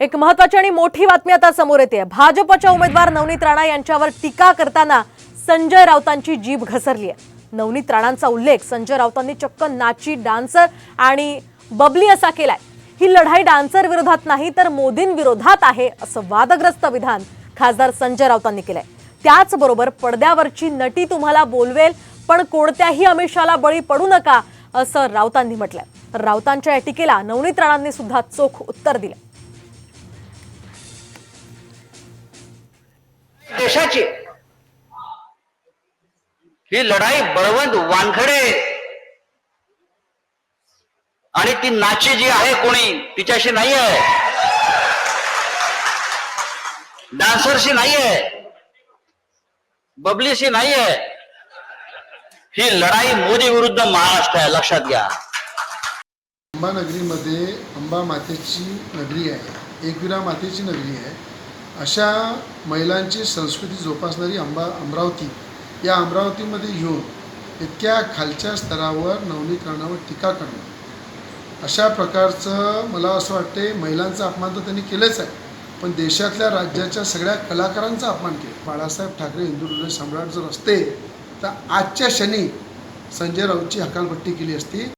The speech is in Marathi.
एक महत्त्वाची आणि मोठी बातमी आता समोर येते। भाजपच्या उमेदवार नवनीत राणा यांच्यावर टीका करताना संजय राऊतांची जीभ घसरली आहे। नवनीत राणांचा उल्लेख संजय राऊतांनी चक्क नाची, डान्सर आणि बबली असा केलाय। ही लढाई डान्सर विरोधात नाही तर मोदींविरोधात आहे असं वादग्रस्त विधान खासदार संजय राऊतांनी केलंय। त्याचबरोबर पडद्यावरची नटी तुम्हाला बोलवेल पण कोणत्याही आमिषाला बळी पडू नका असं राऊतांनी म्हटलंय। राऊतांच्या या टीकेला नवनीत राणांनी सुद्धा चोख उत्तर दिलं। देशाची ही लढाई बळवंत वानखडे आणि ती नाची जी आहे कोणी तिच्याशी नाही आहे, डान्सरशी नाही आहे, बबलीशी नाही आहे। ही लढाई मोदी विरुद्ध महाराष्ट्र आहे, लक्षात घ्या। अंबा नगरीमध्ये अंबा मातेची नगरी आहे, एकविरा मातेची नगरी आहे। अशा महिलांची संस्कृती जोपासणारी अमरावती, या अमरावतीमध्ये येऊन इतक्या खालच्या स्तरावर नवनीत राणावर टीका करणं, अशा प्रकारचं मला असं वाटते महिलांचा अपमान तर त्यांनी केलंच आहे, पण देशातल्या राज्याच्या सगळ्या कलाकारांचा अपमान केला। बाळासाहेब ठाकरे हिंदुत्व सम्राट जर असते तर आजच्या क्षणी संजय राऊतची हकालपट्टी केली असती।